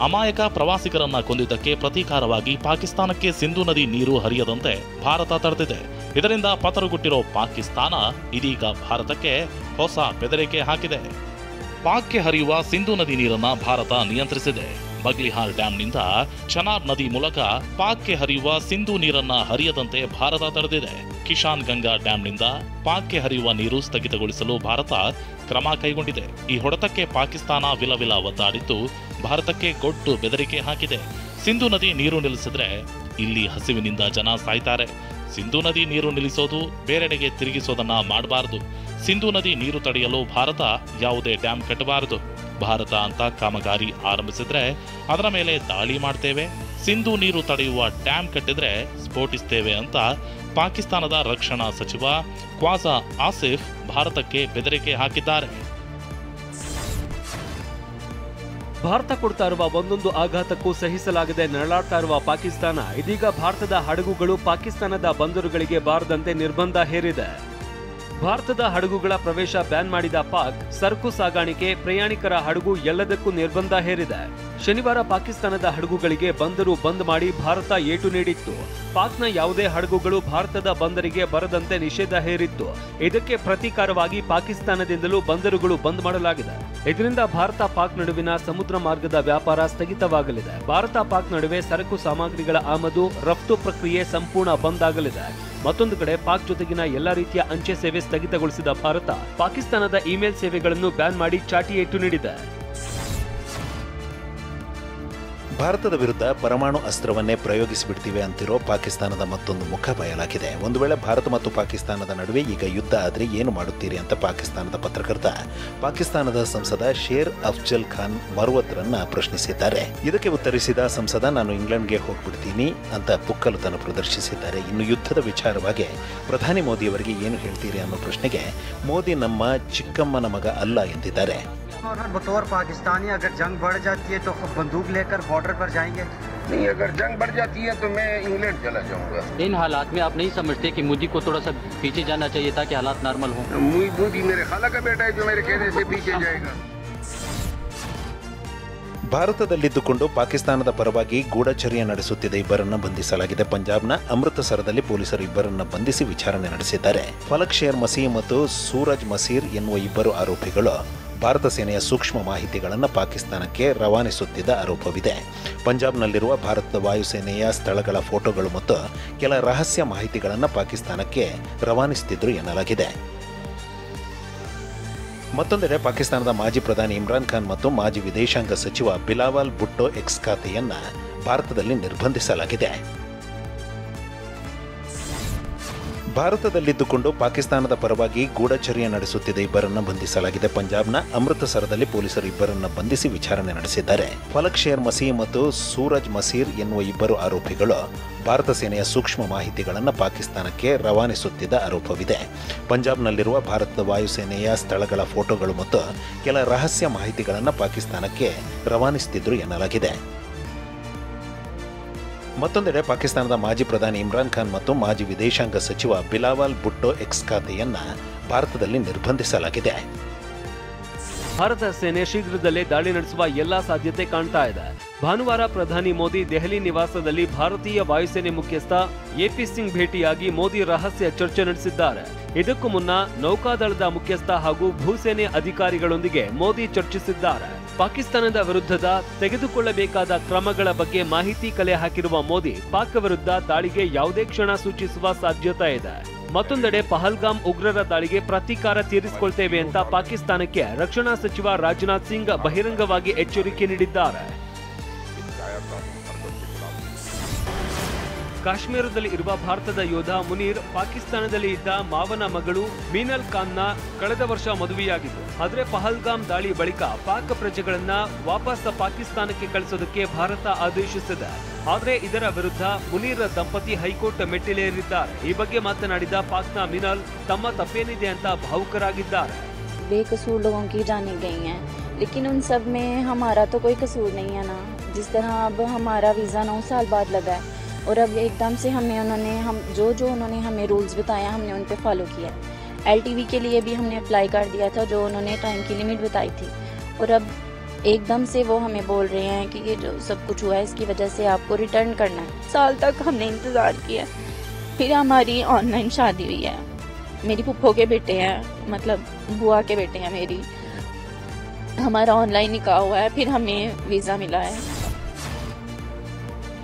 ಅಮಾಯಕ ಪ್ರವಾಸಿಗರನ್ನ ಕೊಂದಿದ್ದಕ್ಕೆ ಪ್ರತೀಕಾರವಾಗಿ ಪಾಕಿಸ್ತಾನಕ್ಕೆ ಸಿಂಧೂ ನದಿ ನೀರು ಹರಿಯದಂತೆ ಭಾರತ ತಡೆದಿದೆ. ಇದರಿಂದ ಪತರುಗುಟ್ಟಿರೋ ಪಾಕಿಸ್ತಾನ ಇದೀಗ ಭಾರತಕ್ಕೆ ಹೊಸ ಬೆದರಿಕೆ ಹಾಕಿದೆ. ಪಾಕ್ಗೆ ಹರಿಯುವ ಸಿಂಧೂ ನದಿ ನೀರನ್ನ ಭಾರತ ನಿಯಂತ್ರಿಸಿದೆ. ಬಗ್ಲಿಹಾಲ್ ಡ್ಯಾಂನಿಂದ ಚನಾಬ್ ನದಿ ಮೂಲಕ ಪಾಕ್ಗೆ ಹರಿಯುವ ಸಿಂಧೂ ನೀರನ್ನ ಹರಿಯದಂತೆ ಭಾರತ ತಡೆದಿದೆ. ಕಿಶಾನ್ ಗಂಗಾ ಡ್ಯಾಂನಿಂದ ಪಾಕ್ಗೆ ಹರಿಯುವ ನೀರು ಸ್ಥಗಿತಗೊಳಿಸಲು ಭಾರತ ಕ್ರಮ ಕೈಗೊಂಡಿದೆ. ಈ ಹೊಡೆತಕ್ಕೆ ಪಾಕಿಸ್ತಾನ ವಿಲವಿಲ ಒದ್ದಾಡಿದ್ದು ಭಾರತಕ್ಕೆ ಗೊಡ್ಡು ಬೆದರಿಕೆ ಹಾಕಿದೆ. ಸಿಂಧೂ ನದಿ ನೀರು ನಿಲ್ಲಿಸಿದ್ರೆ ಇಲ್ಲಿ ಹಸಿವಿನಿಂದ ಜನ ಸಾಯ್ತಾರೆ. ಸಿಂಧೂ ನದಿ ನೀರು ನಿಲ್ಲಿಸೋದು ಬೇರೆಡೆಗೆ ತಿರುಗಿಸೋದನ್ನ ಮಾಡಬಾರದು. ಸಿಂಧೂ ನದಿ ನೀರು ತಡೆಯಲು ಭಾರತ ಯಾವುದೇ ಡ್ಯಾಂ ಕಟ್ಟಬಾರದು. ಭಾರತ ಅಂತ ಕಾಮಗಾರಿ ಆರಂಭಿಸಿದ್ರೆ ಅದರ ಮೇಲೆ ದಾಳಿ ಮಾಡ್ತೇವೆ. ಸಿಂಧೂ ನೀರು ತಡೆಯುವ ಡ್ಯಾಂ ಕಟ್ಟಿದ್ರೆ ಸ್ಫೋಟಿಸ್ತೇವೆ ಅಂತ ಪಾಕಿಸ್ತಾನದ ರಕ್ಷಣಾ ಸಚಿವ ಖ್ವಾಜಾ ಆಸಿಫ್ ಭಾರತಕ್ಕೆ ಬೆದರಿಕೆ ಹಾಕಿದ್ದಾರೆ. ಭಾರತ ಕೊಡ್ತಾ ಇರುವ ಒಂದೊಂದು ಆಘಾತಕ್ಕೂ ಸಹಿಸಲಾಗದೆ ನರಳಾಡ್ತಾ ಇರುವ ಪಾಕಿಸ್ತಾನ ಇದೀಗ ಭಾರತದ ಹಡಗುಗಳು ಪಾಕಿಸ್ತಾನದ ಬಂದರುಗಳಿಗೆ ಬಾರದಂತೆ ನಿರ್ಬಂಧ ಹೇರಿದೆ. ಭಾರತದ ಹಡಗುಗಳ ಪ್ರವೇಶ ಬ್ಯಾನ್ ಮಾಡಿದ ಪಾಕ್ ಸರಕು ಸಾಗಾಣಿಕೆ, ಪ್ರಯಾಣಿಕರ ಹಡಗು ಎಲ್ಲದಕ್ಕೂ ನಿರ್ಬಂಧ ಹೇರಿದೆ. ಶನಿವಾರ ಪಾಕಿಸ್ತಾನದ ಹಡಗುಗಳಿಗೆ ಬಂದರು ಬಂದ್ ಮಾಡಿ ಭಾರತ ಏಟು ನೀಡಿತ್ತು. ಪಾಕ್ನ ಯಾವುದೇ ಹಡಗುಗಳು ಭಾರತದ ಬಂದರಿಗೆ ಬರದಂತೆ ನಿಷೇಧ ಹೇರಿತ್ತು. ಇದಕ್ಕೆ ಪ್ರತೀಕಾರವಾಗಿ ಪಾಕಿಸ್ತಾನದಿಂದಲೂ ಬಂದರುಗಳು ಬಂದ್ ಮಾಡಲಾಗಿದೆ. ಇದರಿಂದ ಭಾರತ ಪಾಕ್ ನಡುವಿನ ಸಮುದ್ರ ಮಾರ್ಗದ ವ್ಯಾಪಾರ ಸ್ಥಗಿತವಾಗಲಿದೆ. ಭಾರತ ಪಾಕ್ ನಡುವೆ ಸರಕು ಸಾಮಗ್ರಿಗಳ ಆಮದು ರಫ್ತು ಪ್ರಕ್ರಿಯೆ ಸಂಪೂರ್ಣ ಬಂದ್ ಆಗಲಿದೆ. ಮತ್ತೊಂದು ಕಡೆ ಪಾಕ್ ಜೊತೆಗಿನ ಎಲ್ಲಾ ರೀತಿಯ ಅಂಚೆ ಸೇವೆ ಸ್ಥಗಿತಗೊಳಿಸಿದ ಭಾರತ ಪಾಕಿಸ್ತಾನದ ಇಮೇಲ್ ಸೇವೆಗಳನ್ನು ಬ್ಯಾನ್ ಮಾಡಿ ಚಾಟಿ ಏಟು ನೀಡಿದೆ. ಭಾರತದ ವಿರುದ್ಧ ಪರಮಾಣು ಅಸ್ತ್ರವನ್ನೇ ಪ್ರಯೋಗಿಸಿಬಿಡ್ತೀವಿ ಅಂತಿರೋ ಪಾಕಿಸ್ತಾನದ ಮತ್ತೊಂದು ಮುಖ ಬಯಲಾಗಿದೆ. ಒಂದು ವೇಳೆ ಭಾರತ ಮತ್ತು ಪಾಕಿಸ್ತಾನದ ನಡುವೆ ಈಗ ಯುದ್ಧ ಆದರೆ ಏನು ಮಾಡುತ್ತೀರಿ ಅಂತ ಪಾಕಿಸ್ತಾನದ ಪತ್ರಕರ್ತ ಪಾಕಿಸ್ತಾನದ ಸಂಸದ ಶೇರ್ ಅಫ್ಜಲ್ ಖಾನ್ ಮರ್ವತ್ರನ್ನ ಪ್ರಶ್ನಿಸಿದ್ದಾರೆ. ಇದಕ್ಕೆ ಉತ್ತರಿಸಿದ ಸಂಸದ, ನಾನು ಇಂಗ್ಲೆಂಡ್ಗೆ ಹೋಗ್ಬಿಡ್ತೀನಿ ಅಂತ ಪುಕ್ಕಲುತನ ಪ್ರದರ್ಶಿಸಿದ್ದಾರೆ. ಇನ್ನು ಯುದ್ಧದ ವಿಚಾರವಾಗಿ ಪ್ರಧಾನಿ ಮೋದಿಯವರಿಗೆ ಏನು ಹೇಳ್ತೀರಿ ಅನ್ನೋ ಪ್ರಶ್ನೆಗೆ ಮೋದಿ ನಮ್ಮ ಚಿಕ್ಕಮ್ಮನ ಮಗ ಅಲ್ಲ ಎಂದಿದ್ದಾರೆ. बतौर पाकिस्तानी अगर जंग बढ़ जाती है तो बंदूक लेकर बॉर्डर पर जाएंगे? नहीं, अगर जंग बढ़ जाती है तो मैं इंग्लैंड चला जाऊंगा। इन हालात में आप नहीं समझते कि मोदी को थोड़ा सा पीछे जाना चाहिए ताकि हालात नॉर्मल हों? मोदी मेरे खाला का बेटा है जो मेरे कहने से पीछे जाएगा। ಭಾರತದಲ್ಲಿದ್ದುಕೊಂಡು ಪಾಕಿಸ್ತಾನದ ಪರವಾಗಿ ಗೂಢಚರ್ಯ ನಡೆಸುತ್ತಿದ್ದ ಇಬ್ಬರನ್ನ ಬಂಧಿಸಲಾಗಿದೆ. ಪಂಜಾಬ್ನ ಅಮೃತಸರದಲ್ಲಿ ಪೊಲೀಸರು ಇಬ್ಬರನ್ನ ಬಂಧಿಸಿ ವಿಚಾರಣೆ ನಡೆಸಿದ್ದಾರೆ. ಫಲಕ್ ಶೇರ್ ಮಸೀರ್ ಮತ್ತು ಸೂರಜ್ ಮಸೀರ್ ಎನ್ನುವ ಇಬ್ಬರು ಆರೋಪಿಗಳು ಭಾರತ ಸೇನೆಯ ಸೂಕ್ಷ್ಮ ಮಾಹಿತಿಗಳನ್ನು ಪಾಕಿಸ್ತಾನಕ್ಕೆ ರವಾನಿಸುತ್ತಿದ್ದ ಆರೋಪವಿದೆ. ಪಂಜಾಬ್ನಲ್ಲಿರುವ ಭಾರತದ ವಾಯುಸೇನೆಯ ಸ್ಥಳಗಳ ಫೋಟೋಗಳು ಮತ್ತು ಕೆಲ ರಹಸ್ಯ ಮಾಹಿತಿಗಳನ್ನು ಪಾಕಿಸ್ತಾನಕ್ಕೆ ರವಾನಿಸುತ್ತಿದ್ದರು ಎನ್ನಲಾಗಿದೆ. ಮತ್ತೊಂದೆಡೆ ಪಾಕಿಸ್ತಾನದ ಮಾಜಿ ಪ್ರಧಾನಿ ಇಮ್ರಾನ್ ಖಾನ್ ಮತ್ತು ಮಾಜಿ ವಿದೇಶಾಂಗ ಸಚಿವ ಬಿಲಾವಲ್ ಭುಟ್ಟೋ ಎಕ್ಸ್ ಖಾತೆಯನ್ನು ಭಾರತದಲ್ಲಿ ನಿರ್ಬಂಧಿಸಲಾಗಿದೆ. ಭಾರತದಲ್ಲಿದ್ದುಕೊಂಡು ಪಾಕಿಸ್ತಾನದ ಪರವಾಗಿ ಗೂಢಚರ್ಯ ನಡೆಸುತ್ತಿದ್ದ ಇಬ್ಬರನ್ನ ಬಂಧಿಸಲಾಗಿದೆ. ಪಂಜಾಬ್ನ ಅಮೃತಸರದಲ್ಲಿ ಪೊಲೀಸರು ಇಬ್ಬರನ್ನ ಬಂಧಿಸಿ ವಿಚಾರಣೆ ನಡೆಸಿದ್ದಾರೆ. ಫಲಕ್ ಶೇರ್ ಮಸೀರ್ ಮತ್ತು ಸೂರಜ್ ಮಸೀರ್ ಎನ್ನುವ ಇಬ್ಬರು ಆರೋಪಿಗಳು ಭಾರತ ಸೇನೆಯ ಸೂಕ್ಷ್ಮ ಮಾಹಿತಿಗಳನ್ನು ಪಾಕಿಸ್ತಾನಕ್ಕೆ ರವಾನಿಸುತ್ತಿದ್ದ ಆರೋಪವಿದೆ. ಪಂಜಾಬ್ನಲ್ಲಿರುವ ಭಾರತದ ವಾಯುಸೇನೆಯ ಸ್ಥಳಗಳ ಫೋಟೋಗಳು ಮತ್ತು ಕೆಲ ರಹಸ್ಯ ಮಾಹಿತಿಗಳನ್ನು ಪಾಕಿಸ್ತಾನಕ್ಕೆ ರವಾನಿಸುತ್ತಿದ್ದರು ಎನ್ನಲಾಗಿದೆ. ಮತ್ತೊಂದೆಡೆ ಪಾಕಿಸ್ತಾನದ ಮಾಜಿ ಪ್ರಧಾನಿ ಇಮ್ರಾನ್ ಖಾನ್ ಮತ್ತು ಮಾಜಿ ವಿದೇಶಾಂಗ ಸಚಿವ ಬಿಲಾವಲ್ ಭುಟ್ಟೋ ಎಕ್ಸ್ ಖಾತೆಯನ್ನು ಭಾರತದಲ್ಲಿ ನಿರ್ಬಂಧಿಸಲಾಗಿದೆ. ಭಾರತ ಸೇನೆ ಶೀಘ್ರದಲ್ಲೇ ದಾಳಿ ನಡೆಸುವ ಎಲ್ಲಾ ಸಾಧ್ಯತೆ ಕಾಣ್ತಾ ಇದೆ. ಭಾನುವಾರ ಪ್ರಧಾನಿ ಮೋದಿ ದೆಹಲಿ ನಿವಾಸದಲ್ಲಿ ಭಾರತೀಯ ವಾಯುಸೇನೆ ಮುಖ್ಯಸ್ಥ ಎಪಿ ಸಿಂಗ್ ಭೇಟಿಯಾಗಿ ಮೋದಿ ರಹಸ್ಯ ಚರ್ಚೆ ನಡೆಸಿದ್ದಾರೆ. ಇದಕ್ಕೂ ಮುನ್ನ ನೌಕಾದಳದ ಮುಖ್ಯಸ್ಥ ಹಾಗೂ ಭೂಸೇನೆ ಅಧಿಕಾರಿಗಳೊಂದಿಗೆ ಮೋದಿ ಚರ್ಚಿಸಿದ್ದಾರೆ. ಪಾಕಿಸ್ತಾನದ ವಿರುದ್ಧದ ತೆಗೆದುಕೊಳ್ಳಬೇಕಾದ ಕ್ರಮಗಳ ಬಗ್ಗೆ ಮಾಹಿತಿ ಕಲೆ ಹಾಕಿರುವ ಮೋದಿ ಪಾಕ್ ವಿರುದ್ಧ ದಾಳಿಗೆ ಯಾವುದೇ ಕ್ಷಣ ಸೂಚಿಸುವ ಸಾಧ್ಯತೆ ಇದೆ. ಮತ್ತೊಂದೆಡೆ ಪಹಲ್ಗಾಮ್ ಉಗ್ರರ ದಾಳಿಗೆ ಪ್ರತೀಕಾರ ತೀರಿಸಿಕೊಳ್ತೇವೆ ಅಂತ ಪಾಕಿಸ್ತಾನಕ್ಕೆ ರಕ್ಷಣಾ ಸಚಿವ ರಾಜನಾಥ್ ಸಿಂಗ್ ಬಹಿರಂಗವಾಗಿ ಎಚ್ಚರಿಕೆ ನೀಡಿದ್ದಾರೆ. ಕಾಶ್ಮೀರದಲ್ಲಿ ಇರುವ ಭಾರತದ ಯೋಧ ಮುನೀರ್ ಪಾಕಿಸ್ತಾನದಲ್ಲಿ ಇದ್ದ ಮಾವನ ಮಗಳು ಮೀನಲ್ ಖಾನ್ನ ಕಳೆದ ವರ್ಷ ಮದುವೆಯಾಗಿತ್ತು. ಆದರೆ ಪಹಲ್ಗಾಮ್ ದಾಳಿ ಬಳಿಕ ಪಾಕ್ ಪ್ರಜೆಗಳನ್ನ ವಾಪಸ್ ಪಾಕಿಸ್ತಾನಕ್ಕೆ ಕಳಿಸೋದಕ್ಕೆ ಭಾರತ ಆದೇಶಿಸಿದೆ. ಆದರೆ ಇದರ ವಿರುದ್ಧ ಮುನೀರ್ ದಂಪತಿ ಹೈಕೋರ್ಟ್ ಮೆಟ್ಟಿಲೇರಿದ್ದಾರೆ. ಈ ಬಗ್ಗೆ ಮಾತನಾಡಿದ ಪಾಕ್ನ ಮಿನಲ್ ತಮ್ಮ ತಪ್ಪೇನಿದೆ ಅಂತ ಭಾವುಕರಾಗಿದ್ದಾರೆ. बेकसूर लोगों की जाने गई हैं, लेकिन उन सब में हमारा तो कोई कसूर नहीं है ना। जिस तरह अब हमारा वीज़ा 9 साल बाद लगा है और अब एकदम से उन्होंने जो उन्होंने हमें रूल्स बताया हमने उन पे फॉलो किया। LTV के लिए भी हमने अप्लाई कर दिया था जो उन्होंने टाइम की लिमिट बताई थी और अब एकदम से वो हमें बोल रहे हैं कि ये जो सब कुछ हुआ है इसकी वजह से आपको रिटर्न करना है। साल तक हमने इंतज़ार किया, फिर हमारी ऑनलाइन शादी हुई है। मेरी फूफो के बेटे हैं, मतलब बुआ के बेटे हैं मेरी। हमारा ऑनलाइन निकाह हुआ है, फिर हमें वीज़ा मिला है।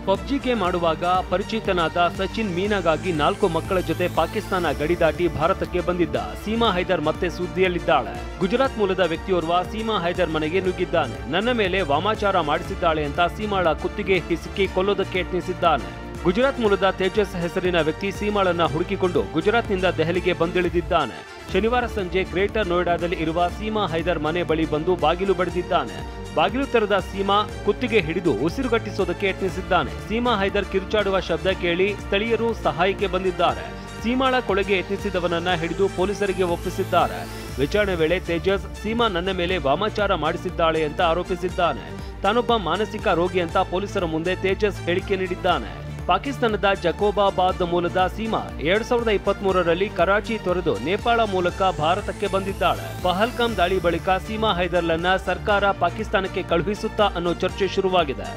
ಪಬ್ಜಿಗೆ ಮಾಡುವಾಗ ಪರಿಚಿತನಾದ ಸಚಿನ್ ಮೀನಾಗಾಗಿ 4 ಮಕ್ಕಳ ಜೊತೆ ಪಾಕಿಸ್ತಾನ ಗಡಿ ದಾಟಿ ಭಾರತಕ್ಕೆ ಬಂದಿದ್ದ ಸೀಮಾ ಹೈದರ್ ಮತ್ತೆ ಸುದ್ದಿಯಲ್ಲಿದ್ದಾಳೆ. ಗುಜರಾತ್ ಮೂಲದ ವ್ಯಕ್ತಿಯೋರ್ವ ಸೀಮಾ ಹೈದರ್ ಮನೆಗೆ ನುಗ್ಗಿದ್ದಾನೆ. ನನ್ನ ಮೇಲೆ ವಾಮಾಚಾರ ಮಾಡಿಸಿದ್ದಾಳೆ ಅಂತ ಸೀಮಾಳ ಕುತ್ತಿಗೆ ಹಿಸುಕಿ ಕೊಲ್ಲೋದಕ್ಕೆ ಯತ್ನಿಸಿದ್ದಾನೆ. ಗುಜರಾತ್ ಮೂಲದ ತೇಜಸ್ ಹೆಸರಿನ ವ್ಯಕ್ತಿ ಸೀಮಾಳನ್ನ ಹುಡುಕಿಕೊಂಡು ಗುಜರಾತ್ನಿಂದ ದೆಹಲಿಗೆ ಬಂದಿಳಿದಿದ್ದಾನೆ. ಶನಿವಾರ ಸಂಜೆ ಗ್ರೇಟರ್ ನೋಯ್ಡಾದಲ್ಲಿ ಇರುವ ಸೀಮಾ ಹೈದರ್ ಮನೆ ಬಳಿ ಬಂದು ಬಾಗಿಲು ಬಡಿದಿದ್ದಾನೆ. ಬಾಗಿಲು ತೆರೆದ ಸೀಮಾ ಕುತ್ತಿಗೆ ಹಿಡಿದು ಉಸಿರುಗಟ್ಟಿಸೋದಕ್ಕೆ ಯತ್ನಿಸಿದ್ದಾನೆ. ಸೀಮಾ ಹೈದರ್ ಕಿರುಚಾಡುವ ಶಬ್ದ ಕೇಳಿ ಸ್ಥಳೀಯರು ಸಹಾಯಕ್ಕೆ ಬಂದಿದ್ದಾರೆ. ಸೀಮಾಳ ಕೊಲೆಗೆ ಯತ್ನಿಸಿದವನನ್ನ ಹಿಡಿದು ಪೊಲೀಸರಿಗೆ ಒಪ್ಪಿಸಿದ್ದಾರೆ. ವಿಚಾರಣೆ ವೇಳೆ ತೇಜಸ್ ಸೀಮಾ ನನ್ನ ಮೇಲೆ ವಾಮಾಚಾರ ಮಾಡಿಸಿದ್ದಾಳೆ ಅಂತ ಆರೋಪಿಸಿದ್ದಾನೆ. ತಾನೊಬ್ಬ ಮಾನಸಿಕ ರೋಗಿ ಅಂತ ಪೊಲೀಸರ ಮುಂದೆ ತೇಜಸ್ ಹೇಳಿಕೆ ನೀಡಿದ್ದಾನೆ. ಪಾಕಿಸ್ತಾನದ ಜಕೋಬಾಬಾದ್ ಮೂಲದ ಸೀಮಾ 2023ರಲ್ಲಿ ಕರಾಚಿ ತೊರೆದು ನೇಪಾಳ ಮೂಲಕ ಭಾರತಕ್ಕೆ ಬಂದಿದ್ದಾಳೆ. ಪಹಲ್ಗಾಮ್ ದಾಳಿ ಬಳಿಕ ಸೀಮಾ ಹೈದರ್ಲನ್ನ ಸರ್ಕಾರ ಪಾಕಿಸ್ತಾನಕ್ಕೆ ಕಳುಹಿಸುತ್ತಾ ಅನ್ನೋ ಚರ್ಚೆ ಶುರುವಾಗಿದೆ.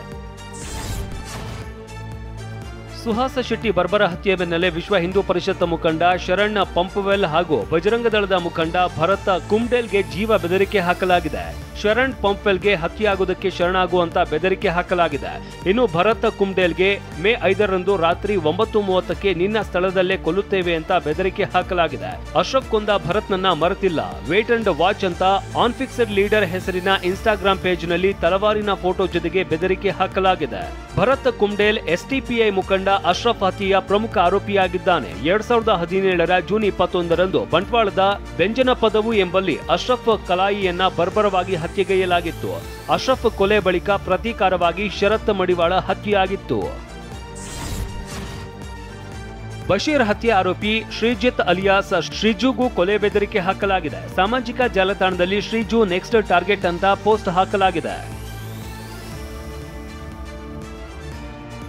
ಸುಹಾಸ ಶೆಟ್ಟಿ ಬರ್ಬರ ಹತ್ಯೆ ಬೆನ್ನಲ್ಲೇ ವಿಶ್ವ ಹಿಂದೂ ಪರಿಷತ್ ಮುಖಂಡ ಶರಣ್ ಪಂಪ್ವೆಲ್ ಹಾಗೂ ಬಜರಂಗ ದಳದ ಮುಖಂಡ ಭರತ್ ಕುಮ್ಡೇಲ್ಗೆ ಜೀವ ಬೆದರಿಕೆ ಹಾಕಲಾಗಿದೆ. ಶರಣ್ ಪಂಪ್ವೆಲ್ಗೆ ಹತ್ಯೆಯಾಗುವುದಕ್ಕೆ ಶರಣಾಗುವಂತ ಬೆದರಿಕೆ ಹಾಕಲಾಗಿದೆ. ಇನ್ನು ಭರತ್ ಕುಮ್ಡೇಲ್ಗೆ ಮೇ 5ರಂದು ರಾತ್ರಿ 9:30ಕ್ಕೆ ನಿನ್ನ ಸ್ಥಳದಲ್ಲೇ ಕೊಲ್ಲುತ್ತೇವೆ ಅಂತ ಬೆದರಿಕೆ ಹಾಕಲಾಗಿದೆ. ಅಶ್ರಫ್ ಕೊಂದ ಭರತ್ನನ್ನ ಮರೆತಿಲ್ಲ, ವೇಟ್ ಅಂಡ್ ವಾಚ್ ಅಂತ ಆನ್ಫಿಕ್ಸೆಡ್ ಲೀಡರ್ ಹೆಸರಿನ ಇನ್ಸ್ಟಾಗ್ರಾಂ ಪೇಜ್ನಲ್ಲಿ ತಲವಾರಿನ ಫೋಟೋ ಜೊತೆಗೆ ಬೆದರಿಕೆ ಹಾಕಲಾಗಿದೆ. ಭರತ್ ಕುಮ್ಡೇಲ್ ಎಸ್ಟಿಪಿಐ ಮುಖಂಡ ಅಶ್ರಫ್ ಹತ್ಯೆಯ ಪ್ರಮುಖ ಆರೋಪಿಯಾಗಿದ್ದಾನೆ. 2017ರ ಜೂನ್ 21ರಂದು ಬಂಟ್ವಾಳದ ಬೆಂಜನಪದವು ಎಂಬಲ್ಲಿ ಅಶ್ರಫ್ ಕಲಾಯಿಯನ್ನ ಬರ್ಬರವಾಗಿ ಹತ್ಯೆಗೈಯಲಾಗಿತ್ತು. ಅಶ್ರಫ್ ಕೊಲೆ ಬಳಿಕ ಪ್ರತೀಕಾರವಾಗಿ ಶರತ್ ಮಡಿವಾಳ ಹತ್ಯೆಯಾಗಿತ್ತು. ಬಶೀರ್ ಹತ್ಯೆ ಆರೋಪಿ ಶ್ರೀಜಿತ್ ಅಲಿಯಾಸ್ ಶ್ರೀಜುಗೂ ಕೊಲೆ ಬೆದರಿಕೆ ಹಾಕಲಾಗಿದೆ. ಸಾಮಾಜಿಕ ಜಾಲತಾಣದಲ್ಲಿ ಶ್ರೀಜು ನೆಕ್ಸ್ಟ್ ಟಾರ್ಗೆಟ್ ಅಂತ ಪೋಸ್ಟ್ ಹಾಕಲಾಗಿದೆ.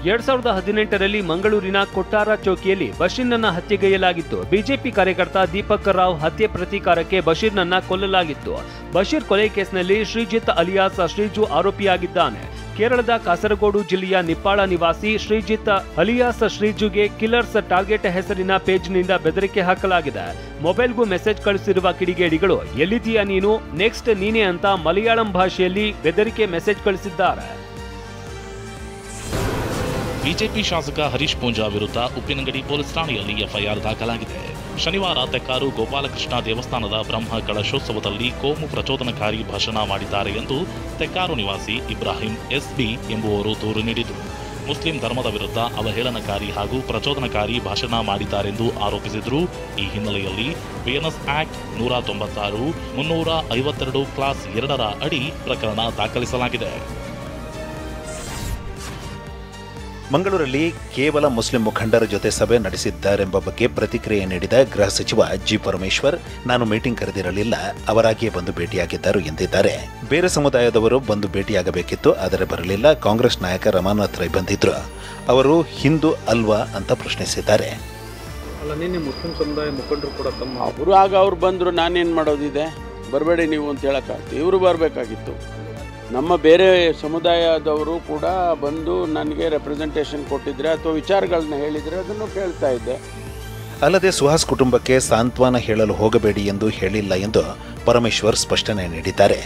2018ರಲ್ಲಿ ಮಂಗಳೂರಿನ ಕೊಟ್ಟಾರ ಚೌಕಿಯಲ್ಲಿ ಬಶೀರ್ನನ್ನ ಹತ್ಯೆಗೈಯಲಾಗಿತ್ತು. ಬಿಜೆಪಿ ಕಾರ್ಯಕರ್ತ ದೀಪಕ್ ರಾವ್ ಹತ್ಯೆ ಪ್ರತೀಕಾರಕ್ಕೆ ಬಶೀರ್ನನ್ನ ಕೊಲ್ಲಲಾಗಿತ್ತು. ಬಶೀರ್ ಕೊಲೆ ಕೇಸ್ನಲ್ಲಿ ಶ್ರೀಜಿತ್ ಅಲಿಯಾಸ್ ಶ್ರೀಜು ಆರೋಪಿಯಾಗಿದ್ದಾನೆ. ಕೇರಳದ ಕಾಸರಗೋಡು ಜಿಲ್ಲೆಯ ನಿಪ್ಪಾಳ ನಿವಾಸಿ ಶ್ರೀಜಿತ್ ಅಲಿಯಾಸ್ ಶ್ರೀಜುಗೆ ಕಿಲ್ಲರ್ಸ್ ಟಾರ್ಗೆಟ್ ಹೆಸರಿನ ಪೇಜ್ನಿಂದ ಬೆದರಿಕೆ ಹಾಕಲಾಗಿದೆ. ಮೊಬೈಲ್ಗೂ ಮೆಸೇಜ್ ಕಳಿಸಿರುವ ಕಿಡಿಗೇಡಿಗಳು ಎಲ್ಲಿದ್ದೀಯಾ ನೀನು, ನೆಕ್ಸ್ಟ್ ನೀನೇ ಅಂತ ಮಲಯಾಳಂ ಭಾಷೆಯಲ್ಲಿ ಬೆದರಿಕೆ ಮೆಸೇಜ್ ಕಳಿಸಿದ್ದಾರೆ. ಬಿಜೆಪಿ ಶಾಸಕ ಹರೀಶ್ ಪೂಂಜಾ ವಿರುದ್ಧ ಉಪ್ಪಿನಂಗಡಿ ಪೊಲೀಸ್ ಠಾಣೆಯಲ್ಲಿ ಎಫ್ಐಆರ್ ದಾಖಲಾಗಿದೆ. ಶನಿವಾರ ತೆಕ್ಕಾರು ಗೋಪಾಲಕೃಷ್ಣ ದೇವಸ್ಥಾನದ ಬ್ರಹ್ಮ ಕಳಶೋತ್ಸವದಲ್ಲಿ ಕೋಮು ಪ್ರಚೋದನಕಾರಿ ಭಾಷಣ ಮಾಡಿದ್ದಾರೆ ಎಂದು ತೆಕ್ಕಾರು ನಿವಾಸಿ ಇಬ್ರಾಹಿಂ ಎಸ್ಬಿ ಎಂಬುವರು ದೂರು ನೀಡಿದರು. ಮುಸ್ಲಿಂ ಧರ್ಮದ ವಿರುದ್ಧ ಅವಹೇಳನಕಾರಿ ಹಾಗೂ ಪ್ರಚೋದನಕಾರಿ ಭಾಷಣ ಮಾಡಿದ್ದಾರೆಂದು ಆರೋಪಿಸಿದರು. ಈ ಹಿನ್ನೆಲೆಯಲ್ಲಿ ಬಿಎನ್ಎಸ್ ಆಕ್ಟ್ 196, 352 ಕ್ಲಾಸ್ 2ರ ಅಡಿ ಪ್ರಕರಣ ದಾಖಲಿಸಲಾಗಿದೆ. ಮಂಗಳೂರಲ್ಲಿ ಕೇವಲ ಮುಸ್ಲಿಂ ಮುಖಂಡರ ಜೊತೆ ಸಭೆ ನಡೆಸಿದ್ದಾರೆಂಬ ಬಗ್ಗೆ ಪ್ರತಿಕ್ರಿಯೆ ನೀಡಿದ ಗೃಹ ಸಚಿವ ಜಿ ಪರಮೇಶ್ವರ್, ನಾನು ಮೀಟಿಂಗ್ ಕರೆದಿರಲಿಲ್ಲ, ಅವರಾಗಿಯೇ ಬಂದು ಭೇಟಿಯಾಗಿದ್ದರು ಎಂದಿದ್ದಾರೆ. ಬೇರೆ ಸಮುದಾಯದವರು ಬಂದು ಭೇಟಿಯಾಗಬೇಕಿತ್ತು, ಆದರೆ ಬರಲಿಲ್ಲ. ಕಾಂಗ್ರೆಸ್ ನಾಯಕ ರಮಾನಾಥ್ ರೈ ಬಂದಿದ್ರು, ಅವರು ಹಿಂದೂ ಅಲ್ವಾ ಅಂತ ಪ್ರಶ್ನಿಸಿದ್ದಾರೆ. ಅಲ್ಲ, ನಿನ್ನೆ ಮುಸ್ಲಿಂ ಸಮುದಾಯ ಮುಖಂಡರು ಕೂಡ ತಮ್ಮ ಅವರು ಆಗ ಅವ್ರು ಬಂದರು, ನಾನೇನು ಮಾಡೋದಿದೆ, ಬರಬೇಡಿ ನೀವು ಅಂತ ಹೇಳೋಕ್ಕಾಗ್ತದೆ. ಇವರು ಬರಬೇಕಾಗಿತ್ತು. ನಮ್ಮ ಬೇರೆ ಸಮುದಾಯದವರು ಕೂಡ ಬಂದು ನನಗೆ ರೆಪ್ರೆಸೆಂಟೇಷನ್ ಕೊಟ್ಟಿದ್ರೆ ಅಥವಾ ವಿಚಾರಗಳನ್ನ ಹೇಳಿದರೆ ಅದನ್ನು ಕೇಳ್ತಾ ಇದ್ದೆ. ಅಲ್ಲದೆ ಸುಹಾಸ್ ಕುಟುಂಬಕ್ಕೆ ಸಾಂತ್ವನ ಹೇಳಲು ಹೋಗಬೇಡಿ ಎಂದು ಹೇಳಿಲ್ಲ ಎಂದು ಪರಮೇಶ್ವರ್ ಸ್ಪಷ್ಟನೆ ನೀಡಿದ್ದಾರೆ.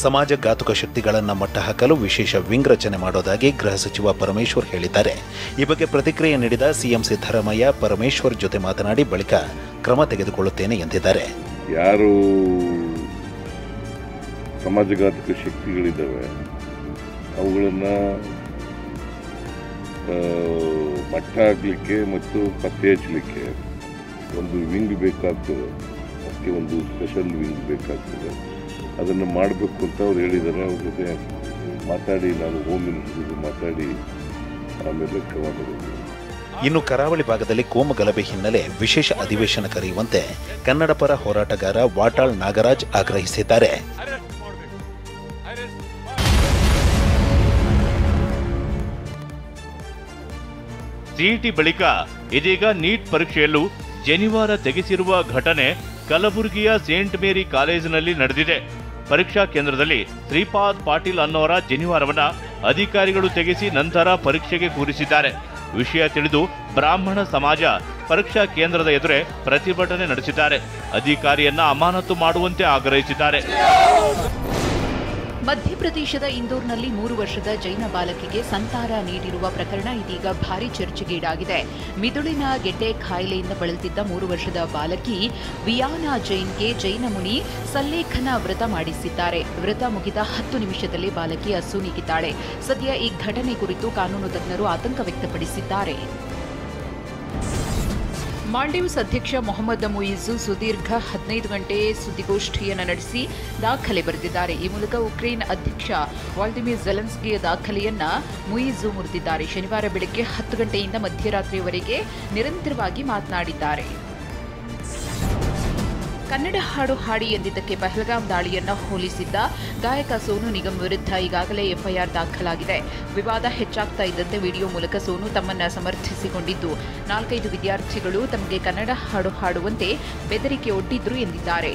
ಸಮಾಜ ಘಾತುಕ ಶಕ್ತಿಗಳನ್ನು ಮಟ್ಟಹಾಕಲು ವಿಶೇಷ ವಿಂಗ್ ರಚನೆ ಮಾಡೋದಾಗಿ ಗೃಹ ಸಚಿವ ಪರಮೇಶ್ವರ್ ಹೇಳಿದ್ದಾರೆ. ಈ ಬಗ್ಗೆ ಪ್ರತಿಕ್ರಿಯೆ ನೀಡಿದ ಸಿಎಂ ಸಿದ್ದರಾಮಯ್ಯ, ಪರಮೇಶ್ವರ್ ಜೊತೆ ಮಾತನಾಡಿ ಬಳಿಕ ಕ್ರಮ ತೆಗೆದುಕೊಳ್ಳುತ್ತೇನೆ ಎಂದಿದ್ದಾರೆ. ಯಾರು ಸಮಾಜಘಾತಕ ಶಕ್ತಿಗಳಿದ್ದಾವೆ ಅವುಗಳನ್ನು ಮಟ್ಟ ಹಾಕಲಿಕ್ಕೆ ಮತ್ತು ಪತ್ತೆ ಹಚ್ಚಲಿಕ್ಕೆ ಒಂದು ವಿಂಗ್ ಬೇಕಾಗ್ತದೆ. ಅದಕ್ಕೆ ಒಂದು ಸ್ಪೆಷಲ್ ವಿಂಗ್ ಬೇಕಾಗ್ತದೆ. ಅದನ್ನು ಮಾಡಬೇಕು ಅಂತ ಅವ್ರು ಹೇಳಿದ್ದಾರೆ. ಅವ್ರ ಜೊತೆ ಮಾತಾಡಿ, ನಾನು ಹೋಮ್ ಮಿನಿಸ್ಟರ್ ಜೊತೆ ಮಾತಾಡಿ ಆಮೇಲೆ ಕ್ರಮ ತಗೊಳ್ತೀನಿ. ಇನ್ನು ಕರಾವಳಿ ಭಾಗದಲ್ಲಿ ಕೋಮು ಗಲಭೆ ಹಿನ್ನೆಲೆ ವಿಶೇಷ ಅಧಿವೇಶನ ಕರೆಯುವಂತೆ ಕನ್ನಡ ಪರ ಹೋರಾಟಗಾರ ವಾಟಾಳ್ ನಾಗರಾಜ್ ಆಗ್ರಹಿಸಿದ್ದಾರೆ. ಸಿಇಟಿ ಬಳಿಕ ಇದೀಗ ನೀಟ್ ಪರೀಕ್ಷೆಯಲ್ಲೂ ಜನಿವಾರ ತೆಗೆಸಿರುವ ಘಟನೆ ಕಲಬುರಗಿಯ ಸೇಂಟ್ ಮೇರಿ ಕಾಲೇಜಿನಲ್ಲಿ ನಡೆದಿದೆ. ಪರೀಕ್ಷಾ ಕೇಂದ್ರದಲ್ಲಿ ಶ್ರೀಪಾದ್ ಪಾಟೀಲ್ ಅನ್ನೋರ ಜನಿವಾರವನ್ನ ಅಧಿಕಾರಿಗಳು ತೆಗೆಸಿ ನಂತರ ಪರೀಕ್ಷೆಗೆ ಕೂರಿಸಿದ್ದಾರೆ. ವಿಷಯ ತಿಳಿದು ಬ್ರಾಹ್ಮಣ ಸಮಾಜ ಪರೀಕ್ಷಾ ಕೇಂದ್ರದ ಎದುರೇ ಪ್ರತಿಭಟನೆ ನಡೆಸಿದ್ದಾರೆ. ಅಧಿಕಾರಿಯನ್ನ ಅಮಾನತು ಮಾಡುವಂತೆ ಆಗ್ರಹಿಸಿದ್ದಾರೆ. ಮಧ್ಯಪ್ರದೇಶದ ಇಂದೋರ್ನಲ್ಲಿ 3 ವರ್ಷದ ಜೈನ ಬಾಲಕಿಗೆ ಸಂತಾನ ನೀಡಿರುವ ಪ್ರಕರಣ ಇದೀಗ ಭಾರೀ ಚರ್ಚೆಗೀಡಾಗಿದೆ. ಮಿದುಳಿನ ಗೆಡ್ಡೆ ಕಾಯಿಲೆಯಿಂದ ಬಳಲುತ್ತಿದ್ದ 3 ವರ್ಷದ ಬಾಲಕಿ ವಿಯಾನಾ ಜೈನ್ಗೆ ಜೈನ ಮುನಿ ಸಲ್ಲೇಖನ ವ್ರತ ಮಾಡಿಸಿದ್ದಾರೆ. ವ್ರತ ಮುಗಿದ 10 ನಿಮಿಷದಲ್ಲಿ ಬಾಲಕಿ ಅಸುನೀಗಿದ್ದಾಳೆ. ಸದ್ಯ ಈ ಘಟನೆ ಕುರಿತು ಕಾನೂನು ತಜ್ಞರು ಆತಂಕ ವ್ಯಕ್ತಪಡಿಸಿದ್ದಾರೆ. ಮಾಲ್ಡೀವ್ಸ್ ಅಧ್ಯಕ್ಷ ಮೊಹಮ್ಮದ್ ಮುಯಿಜು ಸುದೀರ್ಘ 15 ಗಂಟೆ ಸುದ್ದಿಗೋಷ್ಠಿಯನ್ನು ನಡೆಸಿ ದಾಖಲೆ ಬರೆದಿದ್ದಾರೆ. ಈ ಮೂಲಕ ಉಕ್ರೇನ್ ಅಧ್ಯಕ್ಷ ವಾಲ್ದಿಮಿರ್ ಝೆಲೆನ್ಸ್ಕಿಯ ದಾಖಲೆಯನ್ನ ಮುಯಿಜು ಮುರಿದಿದ್ದಾರೆ. ಶನಿವಾರ ಬೆಳಗ್ಗೆ 10 ಗಂಟೆಯಿಂದ ಮಧ್ಯರಾತ್ರಿಯವರೆಗೆ ನಿರಂತರವಾಗಿ ಮಾತನಾಡಿದ್ದಾರೆ. ಕನ್ನಡ ಹಾಡು ಹಾಡಿ ಎಂದಿದ್ದಕ್ಕೆ ಪಹಲ್ಗಾಮ್ ದಾಳಿಯನ್ನು ಹೋಲಿಸಿದ್ದ ಗಾಯಕ ಸೋನು ನಿಗಮ್ ವಿರುದ್ಧ ಈಗಾಗಲೇ ಎಫ್ಐಆರ್ ದಾಖಲಾಗಿದೆ. ವಿವಾದ ಹೆಚ್ಚಾಗ್ತಾ ಇದ್ದಂತೆ ವಿಡಿಯೋ ಮೂಲಕ ಸೋನು ತಮ್ಮನ್ನು ಸಮರ್ಥಿಸಿಕೊಂಡಿದ್ದು 4-5 ವಿದ್ಯಾರ್ಥಿಗಳು ತಮಗೆ ಕನ್ನಡ ಹಾಡು ಹಾಡುವಂತೆ ಬೆದರಿಕೆ ಒಡ್ಡಿದ್ರು ಎಂದಿದ್ದಾರೆ.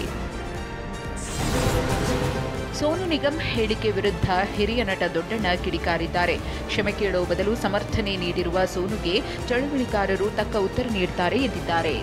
ಸೋನು ನಿಗಮ್ ಹೇಳಿಕೆ ವಿರುದ್ಧ ಹಿರಿಯ ನಟ ದೊಡ್ಡಣ್ಣ ಕಿಡಿಕಾರಿದ್ದಾರೆ. ಕ್ಷಮೆ ಕೇಳುವ ಬದಲು ಸಮರ್ಥನೆ ನೀಡಿರುವ ಸೋನುಗೆ ಚಳವಳಿಕಾರರು ತಕ್ಕ ಉತ್ತರ ನೀಡುತ್ತಾರೆ ಎಂದಿದ್ದಾರೆ.